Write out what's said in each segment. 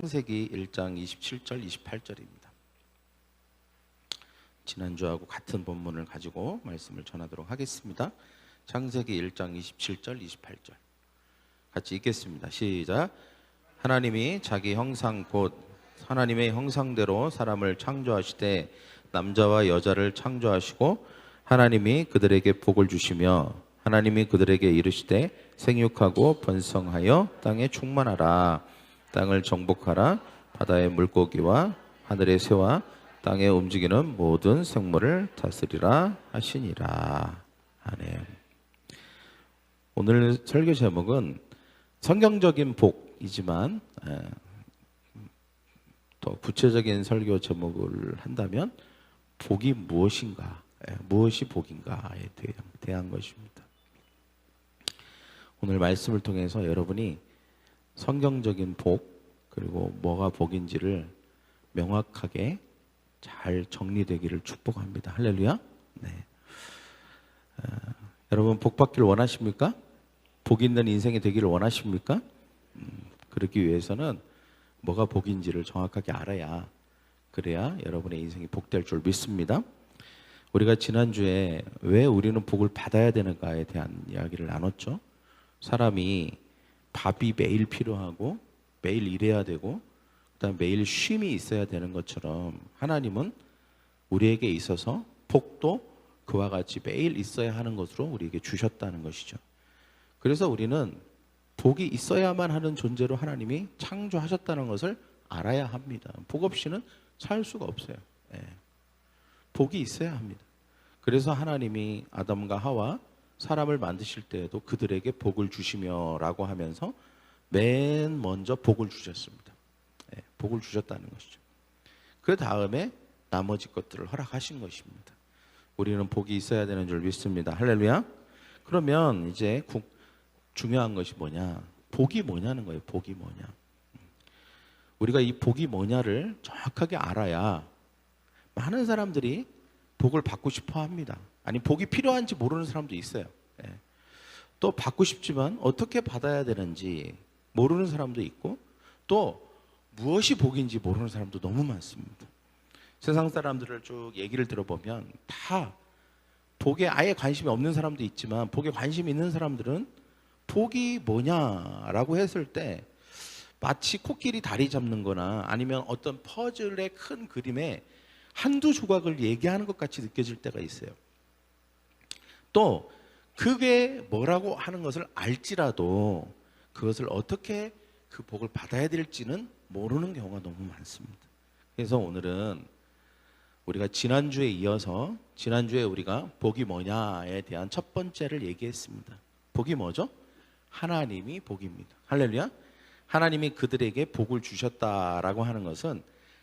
창세기 1장 27절 28절입니다. 지난주하고 같은 본문을 가지고 말씀을 전하도록 하겠습니다. 창세기 1장 27절 28절 같이 읽겠습니다. 시작. 하나님이 자기 형상 곧 하나님의 형상대로 사람을 창조하시되 남자와 여자를 창조하시고 하나님이 그들에게 복을 주시며 하나님이 그들에게 이르시되 생육하고 번성하여 땅에 충만하라. 땅을 정복하라. 바다의 물고기와 하늘의 새와 땅에 움직이는 모든 생물을 다스리라 하시니라. 아멘. 오늘 설교 제목은 성경적인 복이지만 더 구체적인 설교 제목을 한다면 복이 무엇인가, 무엇이 복인가에 대한 것입니다. 오늘 말씀을 통해서 여러분이 성경적인 복 그리고 뭐가 복인지를 명확하게 잘 정리되기를 축복합니다. 할렐루야. 네. 여러분 복 받기를 원하십니까? 복 있는 인생이 되기를 원하십니까? 그러기 위해서는 뭐가 복인지를 정확하게 알아야 그래야 여러분의 인생이 복될 줄 믿습니다. 우리가 지난주에 왜 우리는 복을 받아야 되는가에 대한 이야기를 나눴죠. 사람이 밥이 매일 필요하고 매일 일해야 되고 그다음 매일 쉼이 있어야 되는 것처럼 하나님은 우리에게 있어서 복도 그와 같이 매일 있어야 하는 것으로 우리에게 주셨다는 것이죠. 그래서 우리는 복이 있어야만 하는 존재로 하나님이 창조하셨다는 것을 알아야 합니다. 복 없이는 살 수가 없어요. 복이 있어야 합니다. 그래서 하나님이 아담과 하와 사람을 만드실 때에도 그들에게 복을 주시며 라고 하면서 맨 먼저 복을 주셨습니다. 복을 주셨다는 것이죠. 그 다음에 나머지 것들을 허락하신 것입니다. 우리는 복이 있어야 되는 줄 믿습니다. 할렐루야. 그러면 이제 중요한 것이 뭐냐? 복이 뭐냐는 거예요. 복이 뭐냐? 우리가 이 복이 뭐냐를 정확하게 알아야 많은 사람들이 복을 받고 싶어 합니다. 아니 복이 필요한지 모르는 사람도 있어요. 또 받고 싶지만 어떻게 받아야 되는지 모르는 사람도 있고 또 무엇이 복인지 모르는 사람도 너무 많습니다. 세상 사람들을 쭉 얘기를 들어보면 다 복에 아예 관심이 없는 사람도 있지만 복에 관심이 있는 사람들은 복이 뭐냐라고 했을 때 마치 코끼리 다리 잡는 거나 아니면 어떤 퍼즐의 큰 그림에 한두 조각을 얘기하는 것 같이 느껴질 때가 있어요. 또 그게 뭐라고 하는 것을 알지라도 그것을 어떻게 그 복을 받아야 될지는 모르는 경우가 너무 많습니다. 그래서 오늘은 우리가 지난주에 이어서 지난주에 우리가 복이 뭐냐에 대한 첫 번째를 얘기했습니다. 복이 뭐죠? 하나님이 복입니다. 할렐루야. 하나님이 그들에게 복을 주셨다라고 하는 것은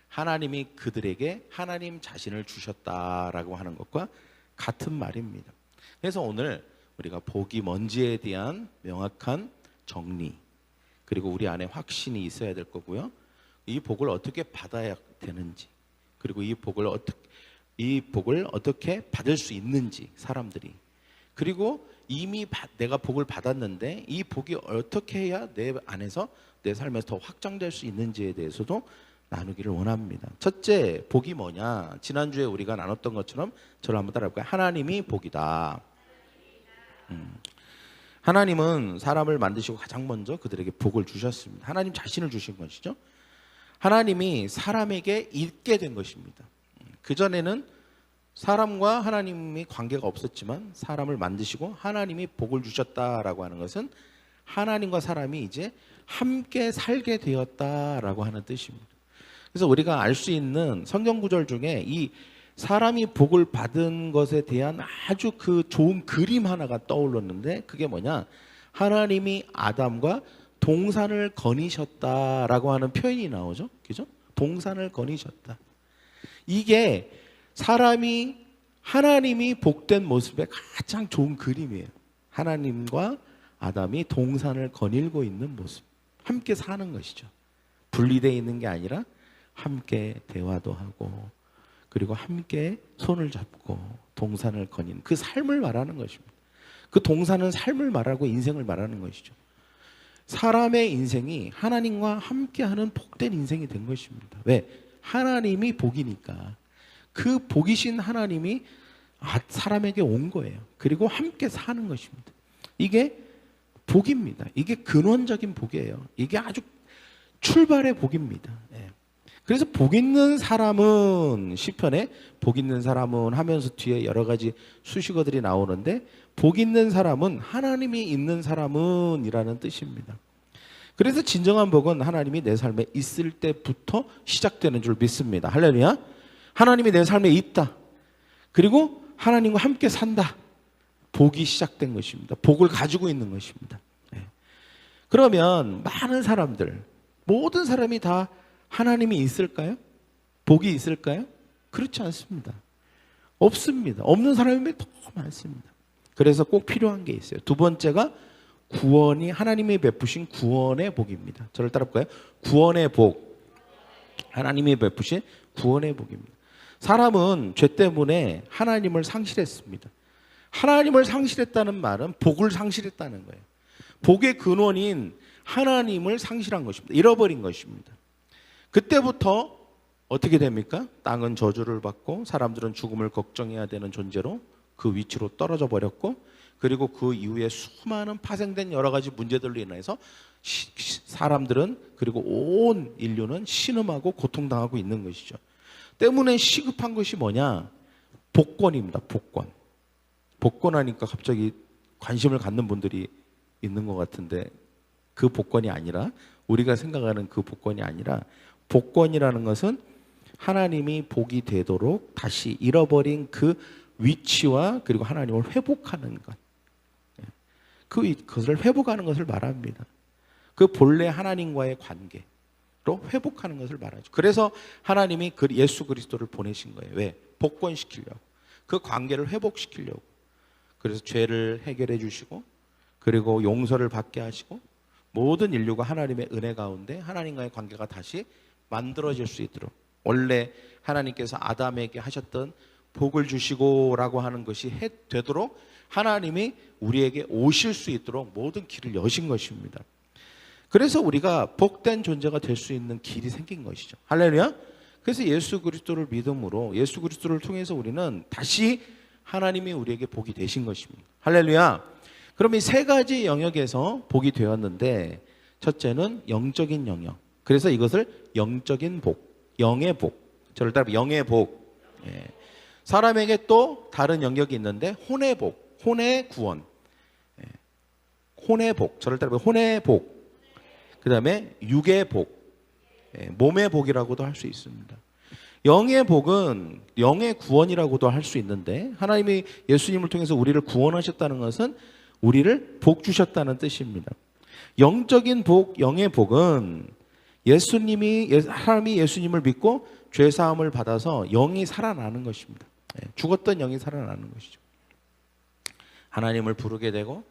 하나님이 그들에게 하나님 자신을 주셨다라고 하는 것과 같은 말입니다. 그래서 오늘 우리가 복이 뭔지에 대한 명확한 정리 그리고 우리 안에 확신이 있어야 될 거고요. 이 복을 어떻게 받아야 되는지 그리고 이 복을 어떻게 받을 수 있는지 사람들이 그리고 이미 내가 복을 받았는데 이 복이 어떻게 해야 내 안에서 내 삶에서 더 확장될 수 있는지에 대해서도 나누기를 원합니다. 첫째, 복이 뭐냐? 지난주에 우리가 나눴던 것처럼 저를 한번 따라해볼까요? 하나님이 복이다. 하나님은 사람을 만드시고 가장 먼저 그들에게 복을 주셨습니다. 하나님 자신을 주신 것이죠. 하나님이 사람에게 있게 된 것입니다. 그전에는 사람과 하나님이 관계가 없었지만 사람을 만드시고 하나님이 복을 주셨다라고 하는 것은 하나님과 사람이 이제 함께 살게 되었다라고 하는 뜻입니다. 그래서 우리가 알 수 있는 성경 구절 중에 이 사람이 복을 받은 것에 대한 아주 그 좋은 그림 하나가 떠올랐는데 그게 뭐냐? 하나님이 아담과 동산을 거니셨다라고 하는 표현이 나오죠. 그죠? 동산을 거니셨다. 이게 하나님이 복된 모습의 가장 좋은 그림이에요. 하나님과 아담이 동산을 거닐고 있는 모습. 함께 사는 것이죠. 분리되어 있는 게 아니라 함께 대화도 하고 그리고 함께 손을 잡고 동산을 거닌 그 삶을 말하는 것입니다. 그 동산은 삶을 말하고 인생을 말하는 것이죠. 사람의 인생이 하나님과 함께하는 복된 인생이 된 것입니다. 왜? 하나님이 복이니까. 그 복이신 하나님이 사람에게 온 거예요. 그리고 함께 사는 것입니다. 이게 복입니다. 이게 근원적인 복이에요. 이게 아주 출발의 복입니다. 예. 그래서 복 있는 사람은, 시편에 복 있는 사람은 하면서 뒤에 여러 가지 수식어들이 나오는데, 복 있는 사람은 하나님이 있는 사람은 이라는 뜻입니다. 그래서 진정한 복은 하나님이 내 삶에 있을 때부터 시작되는 줄 믿습니다. 할렐루야. 하나님이 내 삶에 있다. 그리고 하나님과 함께 산다. 복이 시작된 것입니다. 복을 가지고 있는 것입니다. 네. 그러면 많은 사람들, 모든 사람이 다 하나님이 있을까요? 복이 있을까요? 그렇지 않습니다. 없습니다. 없는 사람이 더 많습니다. 그래서 꼭 필요한 게 있어요. 두 번째가 구원이, 하나님이 베푸신 구원의 복입니다. 저를 따라볼까요? 구원의 복. 하나님이 베푸신 구원의 복입니다. 사람은 죄 때문에 하나님을 상실했습니다. 하나님을 상실했다는 말은 복을 상실했다는 거예요. 복의 근원인 하나님을 상실한 것입니다. 잃어버린 것입니다. 그때부터 어떻게 됩니까? 땅은 저주를 받고 사람들은 죽음을 걱정해야 되는 존재로 그 위치로 떨어져 버렸고, 그리고 그 이후에 수많은 파생된 여러 가지 문제들로 인해서 사람들은, 그리고 온 인류는 신음하고 고통당하고 있는 것이죠. 때문에 시급한 것이 뭐냐? 복권입니다. 복권. 복권하니까 갑자기 관심을 갖는 분들이 있는 것 같은데, 그 복권이 아니라, 우리가 생각하는 그 복권이 아니라, 복권이라는 것은 하나님이 복이 되도록 다시 잃어버린 그 위치와 그리고 하나님을 회복하는 것, 그것을 회복하는 것을 말합니다. 그 본래 하나님과의 관계로 회복하는 것을 말하죠. 그래서 하나님이 예수 그리스도를 보내신 거예요. 왜? 복권시키려고. 그 관계를 회복시키려고. 그래서 죄를 해결해 주시고, 그리고 용서를 받게 하시고, 모든 인류가 하나님의 은혜 가운데 하나님과의 관계가 다시 만들어질 수 있도록, 원래 하나님께서 아담에게 하셨던 복을 주시고 라고 하는 것이 되도록 하나님이 우리에게 오실 수 있도록 모든 길을 여신 것입니다. 그래서 우리가 복된 존재가 될 수 있는 길이 생긴 것이죠. 할렐루야. 그래서 예수 그리스도를 믿음으로, 예수 그리스도를 통해서 우리는 다시 하나님이 우리에게 복이 되신 것입니다. 할렐루야. 그럼 이 세 가지 영역에서 복이 되었는데, 첫째는 영적인 영역. 그래서 이것을 영적인 복, 영의 복. 저를 따라 영의 복. 예. 사람에게 또 다른 영역이 있는데 혼의 복, 혼의 구원. 예. 혼의 복. 저를 따라 혼의 복. 그 다음에 육의 복. 예. 몸의 복이라고도 할 수 있습니다. 영의 복은 영의 구원이라고도 할 수 있는데, 하나님이 예수님을 통해서 우리를 구원하셨다는 것은 우리를 복 주셨다는 뜻입니다. 영적인 복, 영의 복은 사람이 예수님을 믿고 죄 사함을 받아서 영이 살아나는 것입니다. 죽었던 영이 살아나는 것이죠. 하나님을 부르게 되고,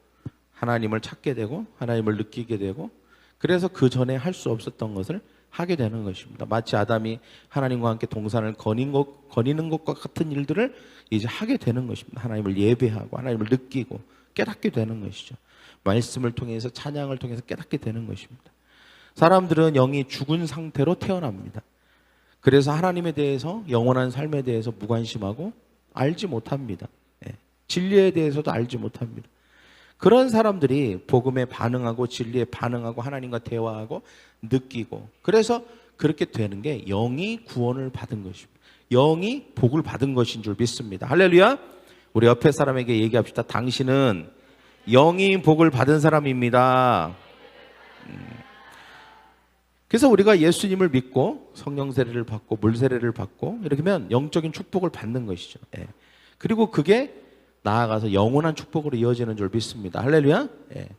하나님을 찾게 되고, 하나님을 느끼게 되고, 그래서 그 전에 할 수 없었던 것을 하게 되는 것입니다. 마치 아담이 하나님과 함께 동산을 거니는 것과 같은 일들을 이제 하게 되는 것입니다. 하나님을 예배하고, 하나님을 느끼고, 깨닫게 되는 것이죠. 말씀을 통해서, 찬양을 통해서 깨닫게 되는 것입니다. 사람들은 영이 죽은 상태로 태어납니다. 그래서 하나님에 대해서, 영원한 삶에 대해서 무관심하고 알지 못합니다. 진리에 대해서도 알지 못합니다. 그런 사람들이 복음에 반응하고, 진리에 반응하고, 하나님과 대화하고 느끼고, 그래서 그렇게 되는 게 영이 구원을 받은 것입니다. 영이 복을 받은 것인 줄 믿습니다. 할렐루야. 우리 옆에 사람에게 얘기합시다. 당신은 영이 복을 받은 사람입니다. 그래서 우리가 예수님을 믿고 성령 세례를 받고 물 세례를 받고 이렇게 하면 영적인 축복을 받는 것이죠. 예. 그리고 그게 나아가서 영원한 축복으로 이어지는 줄 믿습니다. 할렐루야. 예.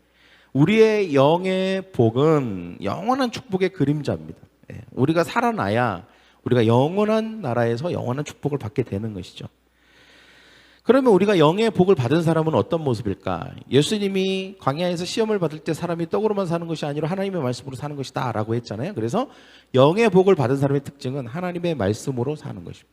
우리의 영의 복은 영원한 축복의 그림자입니다. 예. 우리가 살아나야 우리가 영원한 나라에서 영원한 축복을 받게 되는 것이죠. 그러면 우리가 영의 복을 받은 사람은 어떤 모습일까? 예수님이 광야에서 시험을 받을 때 사람이 떡으로만 사는 것이 아니라 하나님의 말씀으로 사는 것이다 라고 했잖아요. 그래서 영의 복을 받은 사람의 특징은 하나님의 말씀으로 사는 것입니다.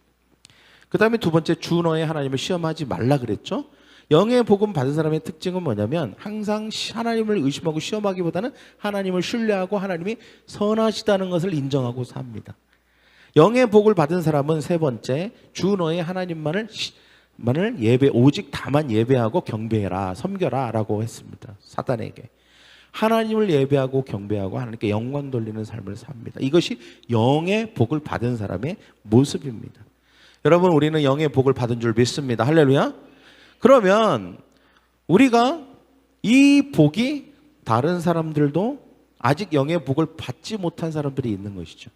그 다음에 두 번째, 주 너의 하나님을 시험하지 말라 그랬죠. 영의 복음 받은 사람의 특징은 뭐냐면 항상 하나님을 의심하고 시험하기보다는 하나님을 신뢰하고 하나님이 선하시다는 것을 인정하고 삽니다. 영의 복을 받은 사람은 세 번째, 주 너의 하나님만을 오직 다만 예배하고 경배해라, 섬겨라 라고 했습니다. 사단에게. 하나님을 예배하고 경배하고 하나님께 영광 돌리는 삶을 삽니다. 이것이 영의 복을 받은 사람의 모습입니다. 여러분, 우리는 영의 복을 받은 줄 믿습니다. 할렐루야. 그러면 우리가 이 복이 다른 사람들도 아직 영의 복을 받지 못한 사람들이 있는 것이죠.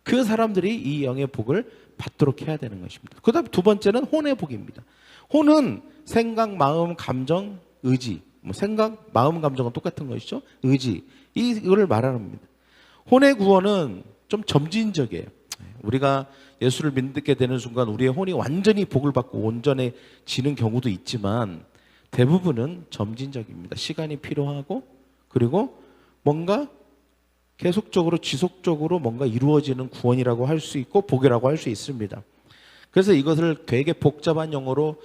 그 사람들이 이 영의 복을 받도록 해야 되는 것입니다. 그 다음 두 번째는 혼의 복입니다. 혼은 생각, 마음, 감정, 의지. 생각, 마음, 감정은 똑같은 것이죠. 의지. 이거를 말합니다. 혼의 구원은 좀 점진적이에요. 우리가 예수를 믿게 되는 순간 우리의 혼이 완전히 복을 받고 온전해지는 경우도 있지만 대부분은 점진적입니다. 시간이 필요하고 그리고 뭔가 계속적으로 지속적으로 뭔가 이루어지는 구원이라고 할 수 있고 복이라고 할 수 있습니다. 그래서 이것을 되게 복잡한 용어로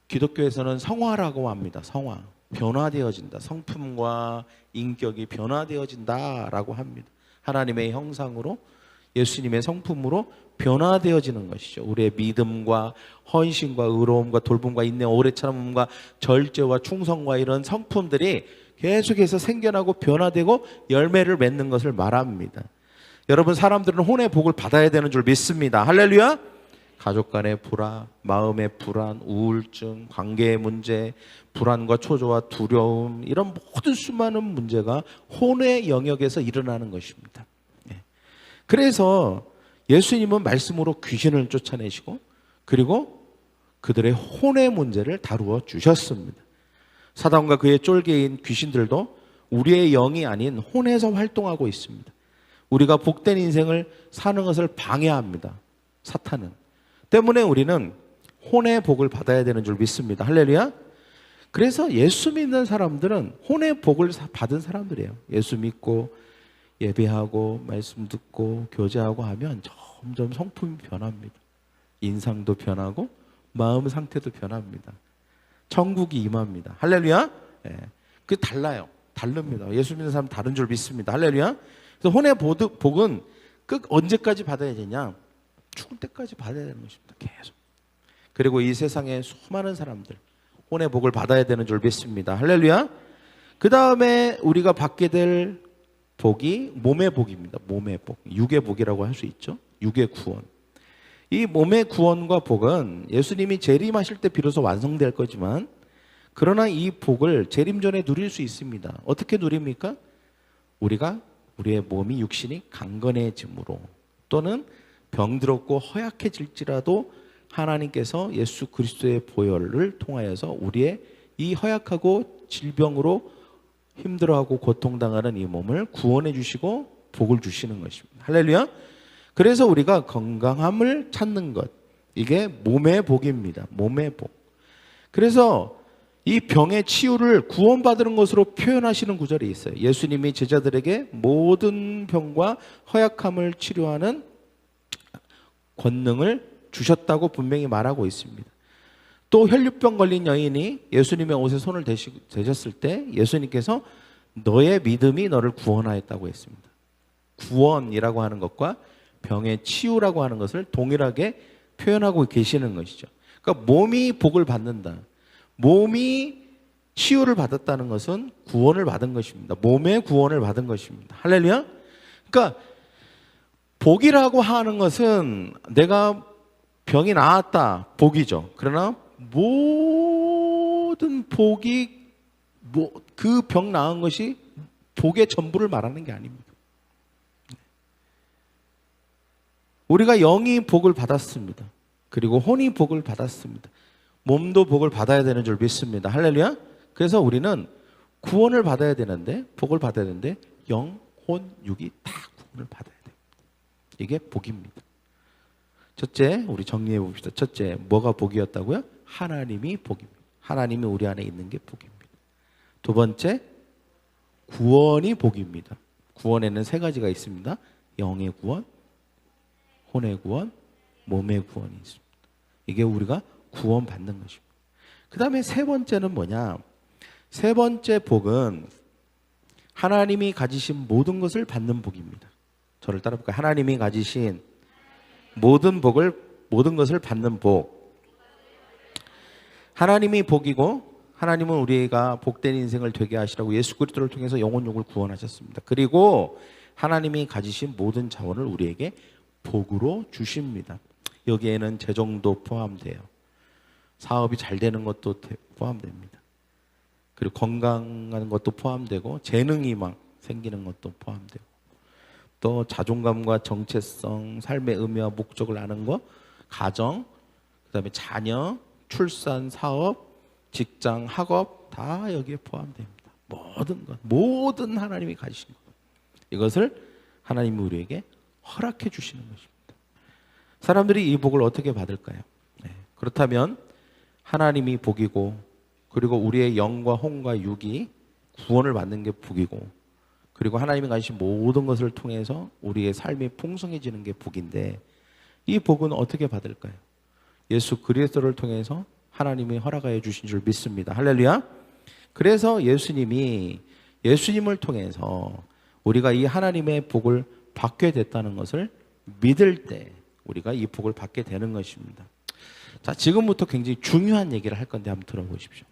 기독교에서는 성화라고 합니다. 성화. 변화되어진다. 성품과 인격이 변화되어진다라고 합니다. 하나님의 형상으로 예수님의 성품으로 변화되어지는 것이죠. 우리의 믿음과 헌신과 의로움과 돌봄과 인내, 오래 참음과 절제와 충성과 이런 성품들이 계속해서 생겨나고 변화되고 열매를 맺는 것을 말합니다. 여러분, 사람들은 혼의 복을 받아야 되는 줄 믿습니다. 할렐루야. 가족 간의 불화, 마음의 불안, 우울증, 관계의 문제, 불안과 초조와 두려움, 이런 모든 수많은 문제가 혼의 영역에서 일어나는 것입니다. 그래서 예수님은 말씀으로 귀신을 쫓아내시고 그리고 그들의 혼의 문제를 다루어 주셨습니다. 사단과 그의 쫄개인 귀신들도 우리의 영이 아닌 혼에서 활동하고 있습니다. 우리가 복된 인생을 사는 것을 방해합니다. 사탄은. 때문에 우리는 혼의 복을 받아야 되는 줄 믿습니다. 할렐루야. 그래서 예수 믿는 사람들은 혼의 복을 받은 사람들이에요. 예수 믿고 예배하고 말씀 듣고 교제하고 하면 점점 성품이 변합니다. 인상도 변하고 마음 상태도 변합니다. 천국이 임합니다. 할렐루야. 예. 그 달라요. 다릅니다. 예수 믿는 사람 다른 줄 믿습니다. 할렐루야. 그래서 혼의 복은 언제까지 받아야 되냐? 죽을 때까지 받아야 되는 것입니다. 계속. 그리고 이 세상에 수많은 사람들 혼의 복을 받아야 되는 줄 믿습니다. 할렐루야. 그 다음에 우리가 받게 될 복이 몸의 복입니다. 몸의 복. 육의 복이라고 할 수 있죠. 육의 구원. 이 몸의 구원과 복은 예수님이 재림하실 때 비로소 완성될 거지만 그러나 이 복을 재림 전에 누릴 수 있습니다. 어떻게 누립니까? 우리가 우리의 몸이 육신이 강건해짐으로 또는 병들었고 허약해질지라도 하나님께서 예수 그리스도의 보혈을 통하여서 우리의 이 허약하고 질병으로 힘들어하고 고통당하는 이 몸을 구원해 주시고 복을 주시는 것입니다. 할렐루야. 그래서 우리가 건강함을 찾는 것, 이게 몸의 복입니다. 몸의 복. 그래서 이 병의 치유를 구원받는 것으로 표현하시는 구절이 있어요. 예수님이 제자들에게 모든 병과 허약함을 치료하는 권능을 주셨다고 분명히 말하고 있습니다. 또 혈류병 걸린 여인이 예수님의 옷에 손을 대셨을 때 예수님께서 너의 믿음이 너를 구원하였다고 했습니다. 구원이라고 하는 것과 병의 치유라고 하는 것을 동일하게 표현하고 계시는 것이죠. 그러니까 몸이 복을 받는다. 몸이 치유를 받았다는 것은 구원을 받은 것입니다. 몸의 구원을 받은 것입니다. 할렐루야. 그러니까 복이라고 하는 것은 내가 병이 나았다. 복이죠. 그러나 모든 복이 그 병 나은 것이 복의 전부를 말하는 게 아닙니다. 우리가 영이 복을 받았습니다. 그리고 혼이 복을 받았습니다. 몸도 복을 받아야 되는 줄 믿습니다. 할렐루야. 그래서 우리는 구원을 받아야 되는데 복을 받아야 되는데 영, 혼, 육이 다 구원을 받아야 돼요. 이게 복입니다. 첫째, 우리 정리해 봅시다. 첫째, 뭐가 복이었다고요? 하나님이 복입니다. 하나님이 우리 안에 있는 게 복입니다. 두 번째, 구원이 복입니다. 구원에는 세 가지가 있습니다. 영의 구원, 혼의 구원, 몸의 구원이 있습니다. 이게 우리가 구원받는 것입니다. 그 다음에 세 번째는 뭐냐? 세 번째 복은 하나님이 가지신 모든 것을 받는 복입니다. 저를 따라 볼까요? 하나님이 가지신 모든 것을 받는 복. 하나님이 복이고 하나님은 우리가 복된 인생을 되게 하시라고 예수 그리스도를 통해서 영혼육을 구원하셨습니다. 그리고 하나님이 가지신 모든 자원을 우리에게 복으로 주십니다. 여기에는 재정도 포함돼요. 사업이 잘 되는 것도 포함됩니다. 그리고 건강한 것도 포함되고 재능이 막 생기는 것도 포함되고 또 자존감과 정체성, 삶의 의미와 목적을 아는 것, 가정, 그다음에 자녀, 출산, 사업, 직장, 학업 다 여기에 포함됩니다. 모든 것, 모든 하나님이 가지신 것. 이것을 하나님이 우리에게 허락해 주시는 것입니다. 사람들이 이 복을 어떻게 받을까요? 그렇다면 하나님이 복이고 그리고 우리의 영과 혼과 육이 구원을 받는 게 복이고 그리고 하나님이 가지신 모든 것을 통해서 우리의 삶이 풍성해지는 게 복인데 이 복은 어떻게 받을까요? 예수 그리스도를 통해서 하나님이 허락하여 주신 줄 믿습니다. 할렐루야. 그래서 예수님을 통해서 우리가 이 하나님의 복을 받게 됐다는 것을 믿을 때 우리가 이 복을 받게 되는 것입니다. 자, 지금부터 굉장히 중요한 얘기를 할 건데 한번 들어보십시오.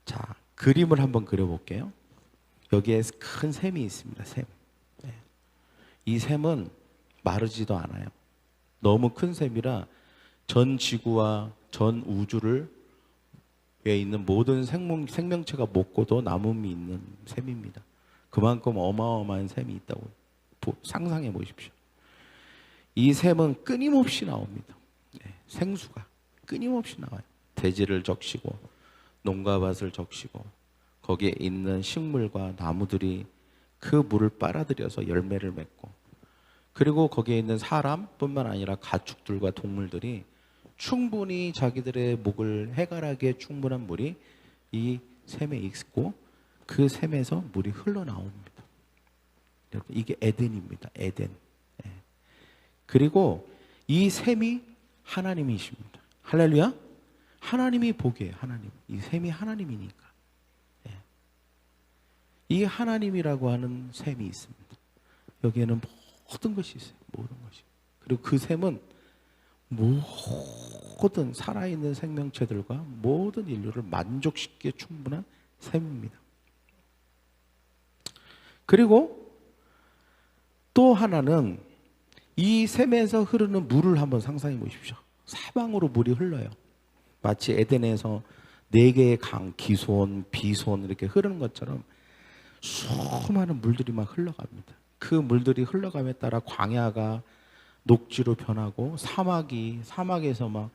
자, 그림을 한번 그려볼게요. 여기에 큰 샘이 있습니다. 샘. 이 샘은 마르지도 않아요. 너무 큰 샘이라 전 지구와 전 우주를 에 있는 모든 생명체가 먹고도 남음이 있는 샘입니다. 그만큼 어마어마한 샘이 있다고 상상해 보십시오. 이 샘은 끊임없이 나옵니다. 생수가 끊임없이 나와요. 대지를 적시고 농가밭을 적시고 거기에 있는 식물과 나무들이 그 물을 빨아들여서 열매를 맺고 그리고 거기에 있는 사람뿐만 아니라 가축들과 동물들이 충분히 자기들의 목을 해결하기에 충분한 물이 이 샘에 있고 그 샘에서 물이 흘러나옵니다. 이게 에덴입니다. 에덴. 그리고 이 샘이 하나님이십니다. 할렐루야. 하나님이 복이에요. 하나님. 이 샘이 하나님이니까. 이 하나님이라고 하는 샘이 있습니다. 여기에는 모든 것이 있어요. 모든 것이. 그리고 그 샘은 모든 살아있는 생명체들과 모든 인류를 만족시키기에 충분한 샘입니다. 그리고 또 하나는 이 샘에서 흐르는 물을 한번 상상해 보십시오. 사방으로 물이 흘러요. 마치 에덴에서 4개의 강, 기손, 비손 이렇게 흐르는 것처럼 수많은 물들이 막 흘러갑니다. 그 물들이 흘러감에 따라 광야가 녹지로 변하고 사막에서 막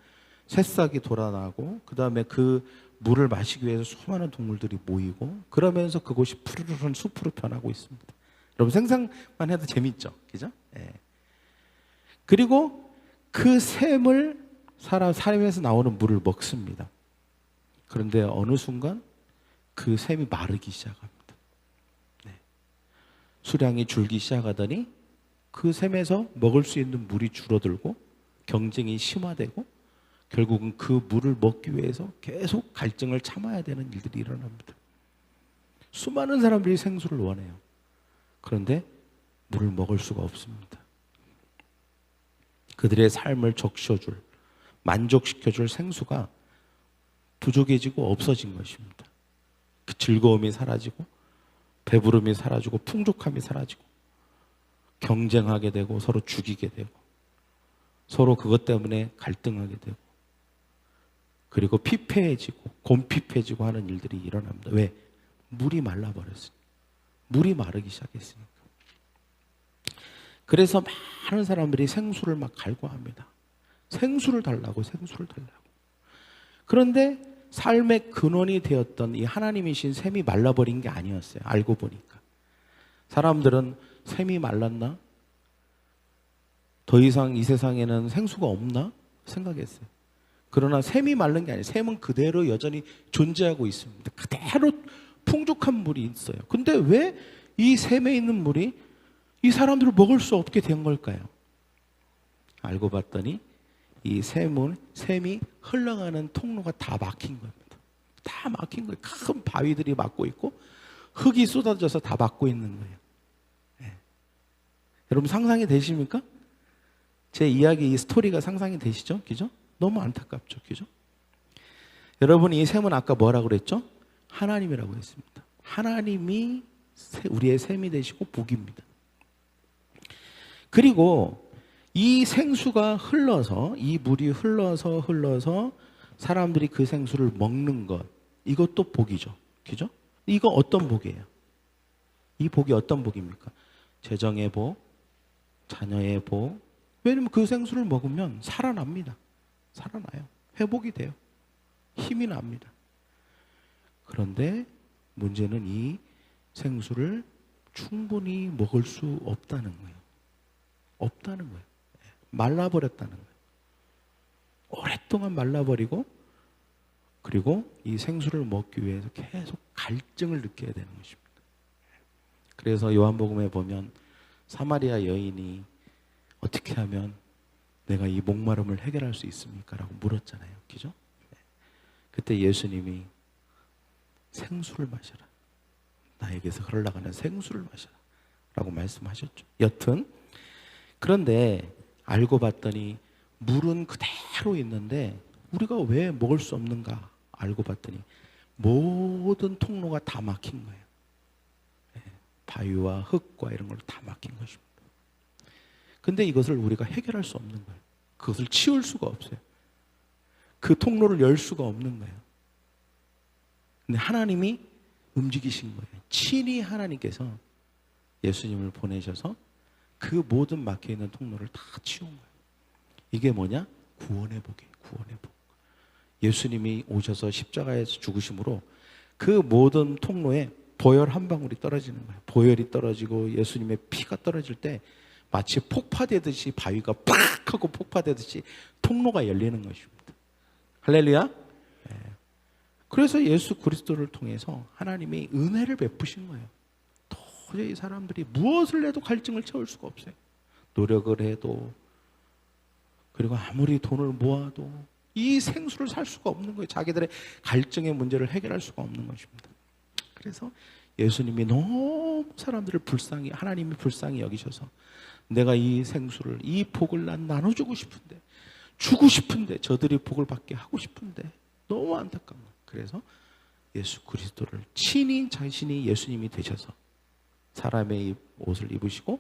새싹이 돌아나고 그 다음에 그 물을 마시기 위해서 수많은 동물들이 모이고 그러면서 그곳이 푸르른 숲으로 변하고 있습니다. 여러분 생각만 해도 재밌죠? 그죠? 그리고 그 샘을 샘에서 나오는 물을 먹습니다. 그런데 어느 순간 그 샘이 마르기 시작합니다. 수량이 줄기 시작하더니 그 샘에서 먹을 수 있는 물이 줄어들고 경쟁이 심화되고 결국은 그 물을 먹기 위해서 계속 갈증을 참아야 되는 일들이 일어납니다. 수많은 사람들이 생수를 원해요. 그런데 물을 먹을 수가 없습니다. 그들의 삶을 적셔줄, 만족시켜줄 생수가 부족해지고 없어진 것입니다. 그 즐거움이 사라지고 배부름이 사라지고 풍족함이 사라지고 경쟁하게 되고 서로 죽이게 되고 서로 그것 때문에 갈등하게 되고 그리고 피폐해지고 곰피폐해지고 하는 일들이 일어납니다. 왜? 물이 말라버렸으니까. 물이 마르기 시작했으니까. 그래서 많은 사람들이 생수를 막 갈구합니다. 생수를 달라고. 그런데 삶의 근원이 되었던 이 하나님이신 샘이 말라버린 게 아니었어요. 알고 보니까. 사람들은 샘이 말랐나? 더 이상 이 세상에는 생수가 없나? 생각했어요. 그러나 샘이 마른 게 아니에요. 샘은 그대로 여전히 존재하고 있습니다. 그대로 풍족한 물이 있어요. 근데 왜 이 샘에 있는 물이 이 사람들을 먹을 수 없게 된 걸까요? 알고 봤더니 이 샘이 흘러가는 통로가 다 막힌 겁니다. 다 막힌 거예요. 큰 바위들이 막고 있고 흙이 쏟아져서 다 막고 있는 거예요. 네. 여러분 상상이 되십니까? 제 이야기, 이 스토리가 상상이 되시죠? 그죠? 너무 안타깝죠? 그죠? 여러분, 이 샘은 아까 뭐라고 그랬죠? 하나님이라고 했습니다. 하나님이 우리의 샘이 되시고 복입니다. 그리고 이 생수가 흘러서, 이 물이 흘러서 사람들이 그 생수를 먹는 것, 이것도 복이죠. 그죠? 이거 어떤 복이에요? 이 복이 어떤 복입니까? 재정의 복, 자녀의 복. 왜냐면 그 생수를 먹으면 살아납니다. 살아나요. 회복이 돼요. 힘이 납니다. 그런데 문제는 이 생수를 충분히 먹을 수 없다는 거예요. 없다는 거예요. 말라버렸다는 거예요. 오랫동안 말라버리고, 그리고 이 생수를 먹기 위해서 계속 갈증을 느껴야 되는 것입니다. 그래서 요한복음에 보면 사마리아 여인이 어떻게 하면 내가 이 목마름을 해결할 수 있습니까? 라고 물었잖아요. 그죠? 그때 예수님이 생수를 마셔라. 나에게서 흘러가는 생수를 마셔라. 라고 말씀하셨죠. 여튼 그런데 알고 봤더니 물은 그대로 있는데 우리가 왜 먹을 수 없는가 알고 봤더니 모든 통로가 다 막힌 거예요. 바위와 흙과 이런 걸 다 막힌 것입니다. 근데 이것을 우리가 해결할 수 없는 거예요. 그것을 치울 수가 없어요. 그 통로를 열 수가 없는 거예요. 근데 하나님이 움직이신 거예요. 친히 하나님께서 예수님을 보내셔서 그 모든 막혀있는 통로를 다 치운 거예요. 이게 뭐냐? 구원의 복이에요. 구원의 복. 예수님이 오셔서 십자가에서 죽으심으로 그 모든 통로에 보혈 한 방울이 떨어지는 거예요. 보혈이 떨어지고 예수님의 피가 떨어질 때 마치 폭파되듯이 바위가 팍 하고 폭파되듯이 통로가 열리는 것입니다. 할렐루야. 네. 그래서 예수 그리스도를 통해서 하나님이 은혜를 베푸신 거예요. 도저히 사람들이 무엇을 해도 갈증을 채울 수가 없어요. 노력을 해도, 그리고 아무리 돈을 모아도 이 생수를 살 수가 없는 거예요. 자기들의 갈증의 문제를 해결할 수가 없는 것입니다. 그래서 예수님이 너무 사람들을 불쌍히, 하나님이 불쌍히 여기셔서 내가 이 생수를, 이 복을 난 나눠주고 싶은데, 주고 싶은데, 저들이 복을 받게 하고 싶은데 너무 안타까운 거예요. 그래서 예수 그리스도를 친히 자신이 예수님이 되셔서 사람의 옷을 입으시고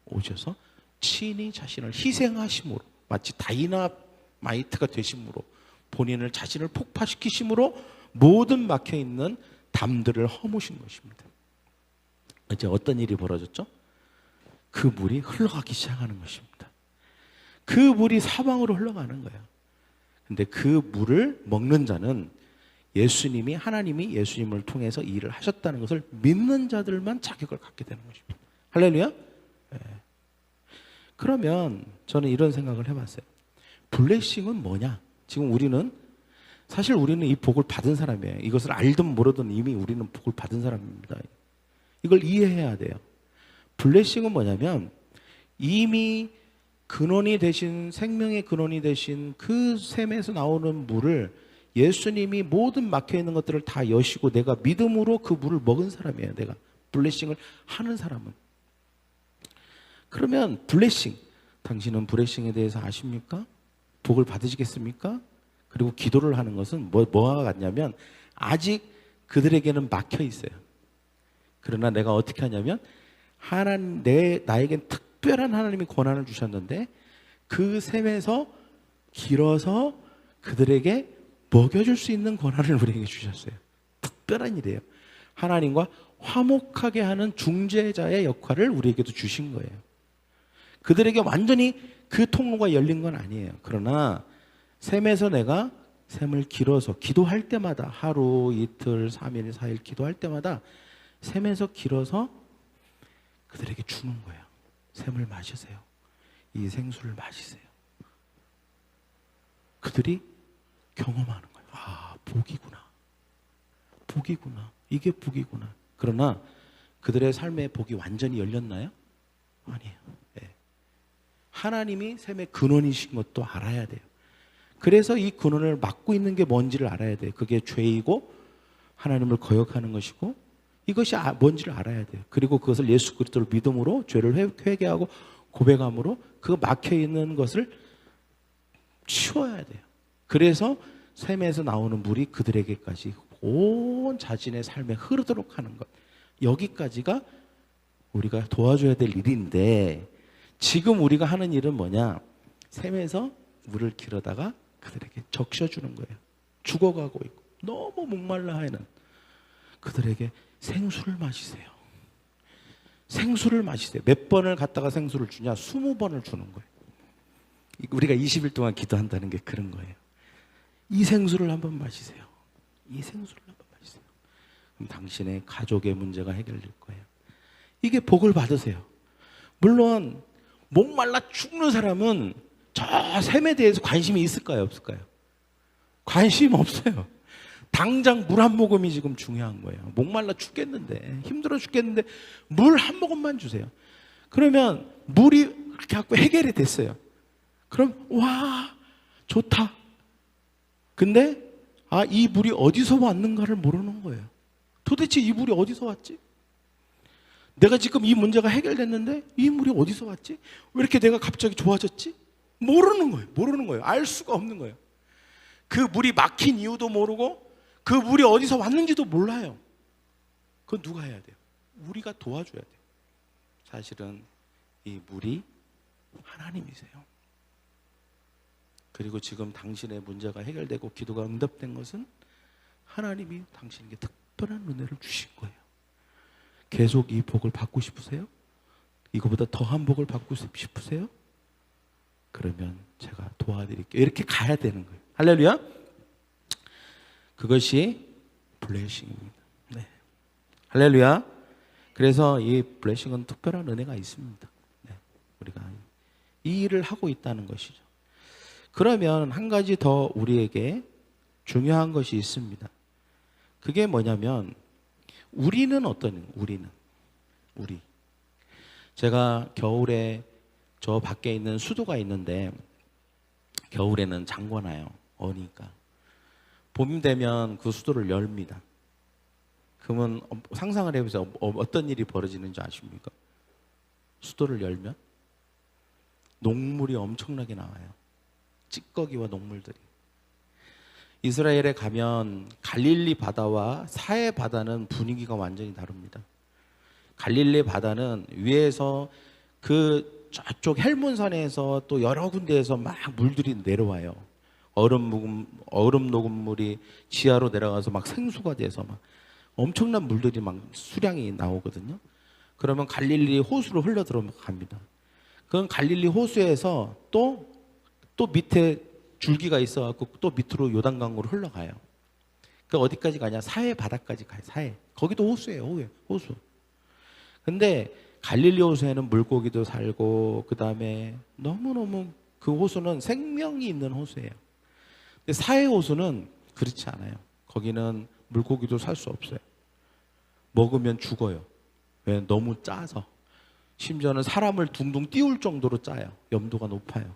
오셔서 친히 자신을 희생하심으로, 마치 다이나마이트가 되심으로, 본인을 자신을 폭파시키심으로 모든 막혀있는 담들을 허무신 것입니다. 이제 어떤 일이 벌어졌죠? 그 물이 흘러가기 시작하는 것입니다. 그 물이 사방으로 흘러가는 거예요. 근데 그 물을 먹는 자는 예수님이, 하나님이 예수님을 통해서 일을 하셨다는 것을 믿는 자들만 자격을 갖게 되는 것입니다. 할렐루야? 네. 그러면 저는 이런 생각을 해봤어요. 블레싱은 뭐냐? 지금 사실 우리는 이 복을 받은 사람이에요. 이것을 알든 모르든 이미 우리는 복을 받은 사람입니다. 이걸 이해해야 돼요. 블레싱은 뭐냐면 이미 근원이 되신, 생명의 근원이 되신 그 샘에서 나오는 물을 예수님이 모든 막혀있는 것들을 다 여시고 내가 믿음으로 그 물을 먹은 사람이에요. 내가 블레싱을 하는 사람은. 그러면 블레싱, 당신은 블레싱에 대해서 아십니까? 복을 받으시겠습니까? 그리고 기도를 하는 것은 뭐와 같냐면 아직 그들에게는 막혀 있어요. 그러나 내가 어떻게 하냐면 나에겐 특별한 하나님이 권한을 주셨는데 그 샘에서 길어서 그들에게 먹여줄 수 있는 권한을 우리에게 주셨어요. 특별한 일이에요. 하나님과 화목하게 하는 중재자의 역할을 우리에게도 주신 거예요. 그들에게 완전히 그 통로가 열린 건 아니에요. 그러나 샘에서 내가 샘을 길어서 기도할 때마다 하루, 이틀, 3일, 4일 기도할 때마다 샘에서 길어서 그들에게 주는 거예요. 샘을 마시세요. 이 생수를 마시세요. 그들이 경험하는 거예요. 아, 복이구나. 복이구나. 이게 복이구나. 그러나 그들의 삶의 복이 완전히 열렸나요? 아니에요. 네. 하나님이 샘의 근원이신 것도 알아야 돼요. 그래서 이 근원을 막고 있는 게 뭔지를 알아야 돼. 그게 죄이고 하나님을 거역하는 것이고 이것이 뭔지를 알아야 돼요. 그리고 그것을 예수 그리스도를 믿음으로 죄를 회개하고 고백함으로 그 막혀 있는 것을 치워야 돼요. 그래서 샘에서 나오는 물이 그들에게까지 온 자신의 삶에 흐르도록 하는 것. 여기까지가 우리가 도와줘야 될 일인데 지금 우리가 하는 일은 뭐냐? 샘에서 물을 길어다가 그들에게 적셔주는 거예요. 죽어가고 있고 너무 목말라 하는 그들에게 생수를 마시세요. 생수를 마시세요. 몇 번을 갖다가 생수를 주냐? 20번을 주는 거예요. 우리가 20일 동안 기도한다는 게 그런 거예요. 이 생수를 한번 마시세요. 이 생수를 한번 마시세요. 그럼 당신의 가족의 문제가 해결될 거예요. 이게 복을 받으세요. 물론 목말라 죽는 사람은 저 샘에 대해서 관심이 있을까요? 없을까요? 관심 없어요. 당장 물 한 모금이 지금 중요한 거예요. 목말라 죽겠는데, 힘들어 죽겠는데 물 한 모금만 주세요. 그러면 물이 이렇게 갖고 해결이 됐어요. 그럼 와 좋다. 근데 이 물이 어디서 왔는가를 모르는 거예요. 도대체 이 물이 어디서 왔지? 내가 지금 이 문제가 해결됐는데 이 물이 어디서 왔지? 왜 이렇게 내가 갑자기 좋아졌지? 모르는 거예요. 모르는 거예요. 알 수가 없는 거예요. 그 물이 막힌 이유도 모르고 그 물이 어디서 왔는지도 몰라요. 그건 누가 해야 돼요? 우리가 도와줘야 돼요. 사실은 이 물이 하나님이세요. 그리고 지금 당신의 문제가 해결되고 기도가 응답된 것은 하나님이 당신에게 특별한 은혜를 주신 거예요. 계속 이 복을 받고 싶으세요? 이거보다 더한 복을 받고 싶으세요? 그러면 제가 도와드릴게요. 이렇게 가야 되는 거예요. 할렐루야. 그것이 블레싱입니다. 네. 할렐루야. 그래서 이 블레싱은 특별한 은혜가 있습니다. 네. 우리가 이 일을 하고 있다는 것이죠. 그러면 한 가지 더 우리에게 중요한 것이 있습니다. 그게 뭐냐면 우리는 우리. 제가 겨울에 저 밖에 있는 수도가 있는데 겨울에는 잠궈놔요. 어니까. 봄 되면 그 수도를 열입니다. 그러면 상상을 해보세요. 어떤 일이 벌어지는지 아십니까? 수도를 열면 녹물이 엄청나게 나와요. 찌꺼기와 녹물들이. 이스라엘에 가면 갈릴리 바다와 사해 바다는 분위기가 완전히 다릅니다. 갈릴리 바다는 위에서 그 저쪽 헬몬산에서 또 여러 군데에서 막 물들이 내려와요. 얼음 녹음물이 지하로 내려가서 막 생수가 돼서 막 엄청난 물들이 막 수량이 나오거든요. 그러면 갈릴리 호수로 흘러 들어갑니다. 그건 갈릴리 호수에서 또 밑에 줄기가 있어갖고 또 밑으로 요단강으로 흘러가요. 그 어디까지 가냐? 사해 바다까지 가요. 사해. 거기도 호수예요. 호수. 근데 갈릴리 호수에는 물고기도 살고 그 다음에 너무너무 그 호수는 생명이 있는 호수예요. 근데 사해 호수는 그렇지 않아요. 거기는 물고기도 살 수 없어요. 먹으면 죽어요. 왜? 너무 짜서. 심지어는 사람을 둥둥 띄울 정도로 짜요. 염도가 높아요.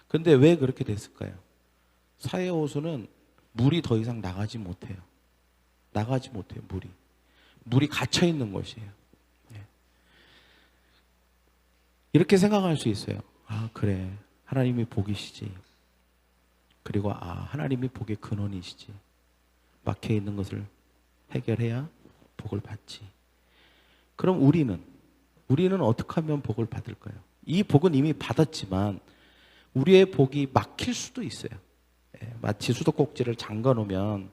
근데 왜 그렇게 됐을까요? 사해 호수는 물이 더 이상 나가지 못해요. 나가지 못해요, 물이. 물이 갇혀 있는 것이에요. 이렇게 생각할 수 있어요. 그래. 하나님이 복이시지. 그리고 하나님이 복의 근원이시지. 막혀 있는 것을 해결해야 복을 받지. 그럼 우리는 어떻게 하면 복을 받을까요? 이 복은 이미 받았지만 우리의 복이 막힐 수도 있어요. 마치 수도꼭지를 잠가 놓으면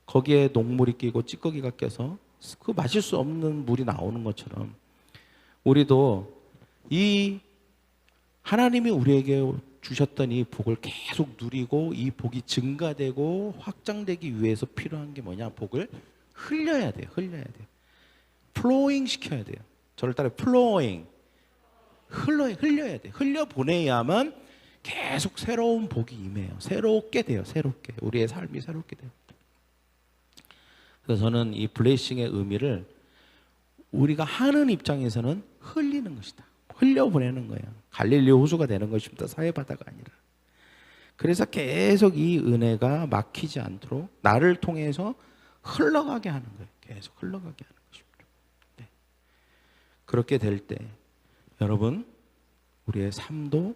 거기에 녹물이 끼고 찌꺼기가 껴서 그 마실 수 없는 물이 나오는 것처럼 우리도 이 하나님이 우리에게 주셨던 이 복을 계속 누리고 이 복이 증가되고 확장되기 위해서 필요한 게 뭐냐? 복을 흘려야 돼요. 플로잉 시켜야 돼요. 저를 따라 플로잉. 흘려야 돼요. 흘려보내야만 계속 새로운 복이 임해요. 새롭게 돼요. 우리의 삶이 새롭게 돼요. 그래서 저는 이 블레싱의 의미를 우리가 하는 입장에서는 흘리는 것이다. 흘려보내는 거예요. 갈릴리 호수가 되는 것입니다. 사해 바다가 아니라. 그래서 계속 이 은혜가 막히지 않도록 나를 통해서 흘러가게 하는 거예요. 계속 흘러가게 하는 것입니다. 네. 그렇게 될 때 여러분 우리의 삶도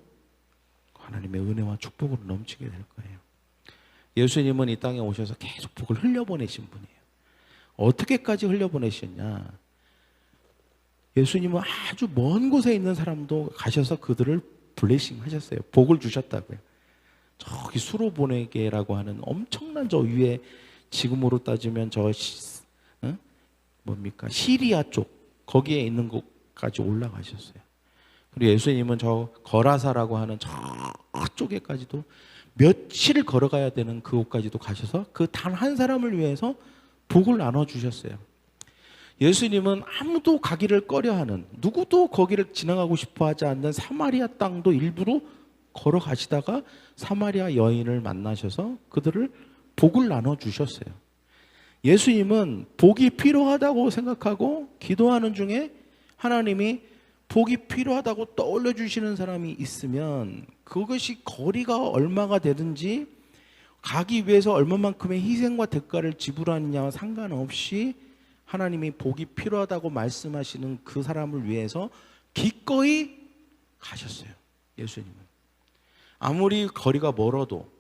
하나님의 은혜와 축복으로 넘치게 될 거예요. 예수님은 이 땅에 오셔서 계속 복을 흘려보내신 분이에요. 어떻게까지 흘려보내셨냐? 예수님은 아주 먼 곳에 있는 사람도 가셔서 그들을 블레싱 하셨어요. 복을 주셨다고요. 저기 수로보네게라고 하는 엄청난 저 위에 지금으로 따지면 시리아 쪽 거기에 있는 곳까지 올라가셨어요. 그리고 예수님은 저 거라사라고 하는 저쪽에까지도 며칠 걸어가야 되는 그곳까지도 가셔서 그 단 한 사람을 위해서 복을 나눠주셨어요. 예수님은 아무도 가기를 꺼려하는, 누구도 거기를 지나가고 싶어하지 않는 사마리아 땅도 일부러 걸어가시다가 사마리아 여인을 만나셔서 그들을 복을 나눠주셨어요. 예수님은 복이 필요하다고 생각하고 기도하는 중에 하나님이 복이 필요하다고 떠올려 주시는 사람이 있으면 그것이 거리가 얼마가 되든지 가기 위해서 얼마만큼의 희생과 대가를 지불하느냐와 상관없이 하나님이 복이 필요하다고 말씀하시는 그 사람을 위해서 기꺼이 가셨어요. 예수님은. 아무리 거리가 멀어도,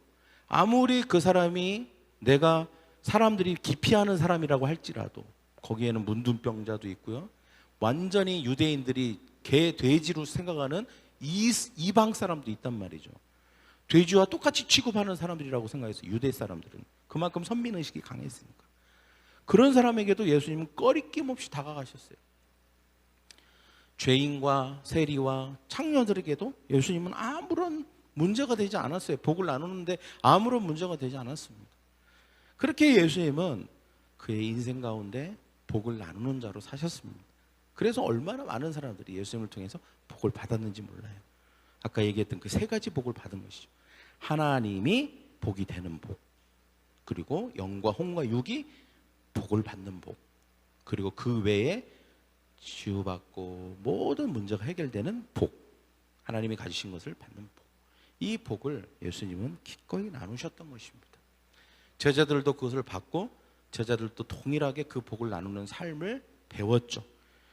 아무리 그 사람이 내가 사람들이 기피하는 사람이라고 할지라도, 거기에는 문둥병자도 있고요, 완전히 유대인들이 개, 돼지로 생각하는 이방 사람도 있단 말이죠. 돼지와 똑같이 취급하는 사람들이라고 생각했어요. 유대 사람들은 그만큼 선민의식이 강했으니까. 그런 사람에게도 예수님은 꺼리낌 없이 다가가셨어요. 죄인과 세리와 창녀들에게도 예수님은 아무런 문제가 되지 않았어요. 복을 나누는데 아무런 문제가 되지 않았습니다. 그렇게 예수님은 그의 인생 가운데 복을 나누는 자로 사셨습니다. 그래서 얼마나 많은 사람들이 예수님을 통해서 복을 받았는지 몰라요. 아까 얘기했던 그 세 가지 복을 받은 것이죠. 하나님이 복이 되는 복, 그리고 영과 혼과 육이 복을 받는 복, 그리고 그 외에 치유받고 모든 문제가 해결되는 복, 하나님이 가지신 것을 받는 복. 이 복을 예수님은 기꺼이 나누셨던 것입니다. 제자들도 그것을 받고 제자들도 동일하게 그 복을 나누는 삶을 배웠죠.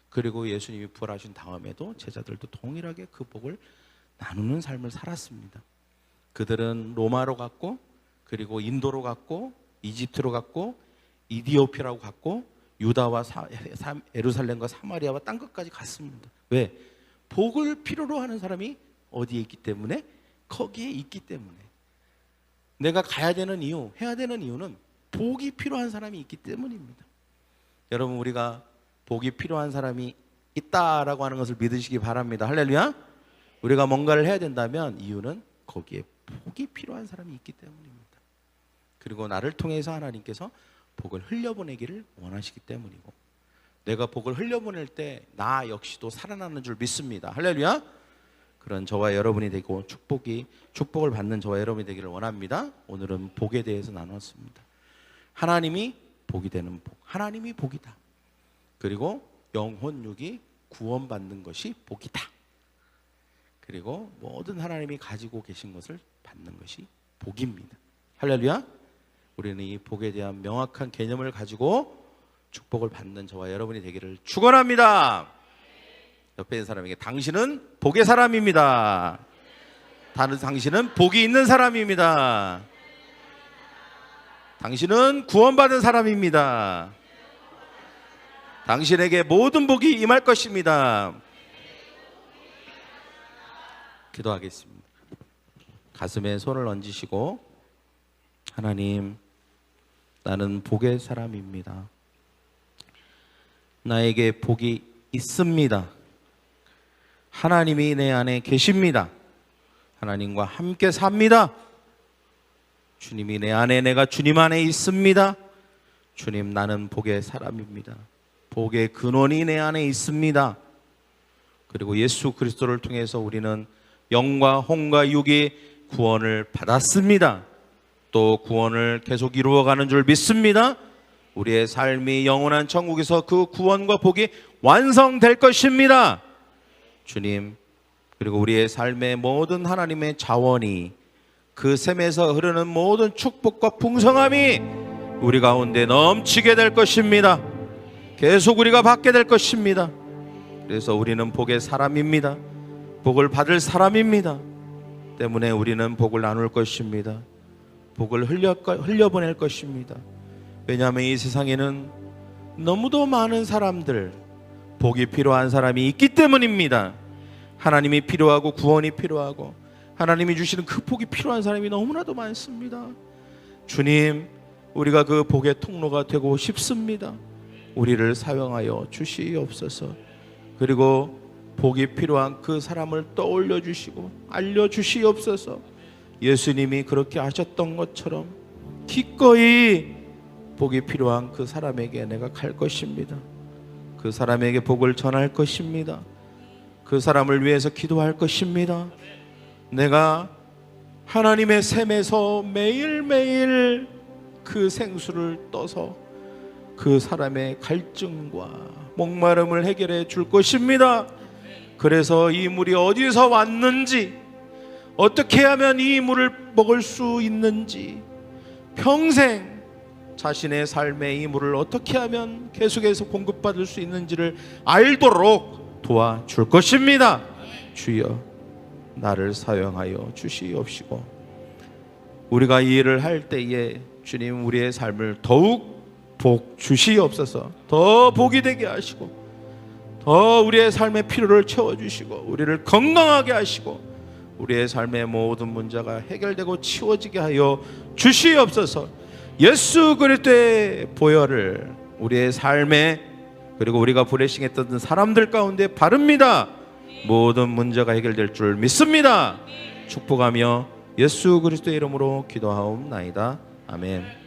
그리고 예수님이 부활하신 다음에도 제자들도 동일하게 그 복을 나누는 삶을 살았습니다. 그들은 로마로 갔고, 그리고 인도로 갔고, 이집트로 갔고, 이디오피아라고 갔고, 유다와 예루살렘과 사마리아와 땅끝까지 갔습니다. 왜? 복을 필요로 하는 사람이 어디에 있기 때문에? 거기에 있기 때문에. 내가 가야 되는 이유, 해야 되는 이유는 복이 필요한 사람이 있기 때문입니다. 여러분, 우리가 복이 필요한 사람이 있다라고 하는 것을 믿으시기 바랍니다. 할렐루야. 우리가 뭔가를 해야 된다면 이유는 거기에 복이 필요한 사람이 있기 때문입니다. 그리고 나를 통해서 하나님께서 복을 흘려보내기를 원하시기 때문이고, 내가 복을 흘려보낼 때 나 역시도 살아나는 줄 믿습니다. 할렐루야. 그런 저와 여러분이 되고 축복을 받는 저와 여러분이 되기를 원합니다. 오늘은 복에 대해서 나눴습니다. 하나님이 복이 되는 복, 하나님이 복이다. 그리고 영혼 육이 구원받는 것이 복이다. 그리고 모든 하나님이 가지고 계신 것을 받는 것이 복입니다. 할렐루야. 우리는 이 복에 대한 명확한 개념을 가지고 축복을 받는 저와 여러분이 되기를 축원합니다. 옆에 있는 사람에게 당신은 복의 사람입니다. 당신은 복이 있는 사람입니다. 당신은 구원받은 사람입니다. 당신에게 모든 복이 임할 것입니다. 기도하겠습니다. 가슴에 손을 얹으시고, 하나님, 나는 복의 사람입니다. 나에게 복이 있습니다. 하나님이 내 안에 계십니다. 하나님과 함께 삽니다. 주님이 내 안에, 내가 주님 안에 있습니다. 주님, 나는 복의 사람입니다. 복의 근원이 내 안에 있습니다. 그리고 예수 그리스도를 통해서 우리는 영과 혼과 육이 구원을 받았습니다. 또 구원을 계속 이루어가는 줄 믿습니다. 우리의 삶이 영원한 천국에서 그 구원과 복이 완성될 것입니다. 주님, 그리고 우리의 삶의 모든 하나님의 자원이 그 샘에서 흐르는 모든 축복과 풍성함이 우리 가운데 넘치게 될 것입니다. 계속 우리가 받게 될 것입니다. 그래서 우리는 복의 사람입니다. 복을 받을 사람입니다. 때문에 우리는 복을 나눌 것입니다. 복을 흘려보낼 것입니다. 왜냐하면 이 세상에는 너무도 많은 사람들, 복이 필요한 사람이 있기 때문입니다. 하나님이 필요하고 구원이 필요하고 하나님이 주시는 그 복이 필요한 사람이 너무나도 많습니다. 주님, 우리가 그 복의 통로가 되고 싶습니다. 우리를 사용하여 주시옵소서. 그리고 복이 필요한 그 사람을 떠올려 주시고 알려주시옵소서. 예수님이 그렇게 하셨던 것처럼 기꺼이 복이 필요한 그 사람에게 내가 갈 것입니다. 그 사람에게 복을 전할 것입니다. 그 사람을 위해서 기도할 것입니다. 내가 하나님의 샘에서 매일매일 그 생수를 떠서 그 사람의 갈증과 목마름을 해결해 줄 것입니다. 그래서 이 물이 어디서 왔는지, 어떻게 하면 이 물을 먹을 수 있는지, 평생 자신의 삶에 이 물을 어떻게 하면 계속해서 공급받을 수 있는지를 알도록 도와줄 것입니다. 주여, 나를 사용하여 주시옵시고, 우리가 이 일을 할 때에 주님 우리의 삶을 더욱 복 주시옵소서. 더 복이 되게 하시고, 더 우리의 삶의 필요를 채워주시고, 우리를 건강하게 하시고, 우리의 삶의 모든 문제가 해결되고 치워지게 하여 주시옵소서. 예수 그리스도의 보혈을 우리의 삶에, 그리고 우리가 브레싱했던 사람들 가운데 바릅니다. 모든 문제가 해결될 줄 믿습니다. 축복하며 예수 그리스도의 이름으로 기도하옵나이다. 아멘.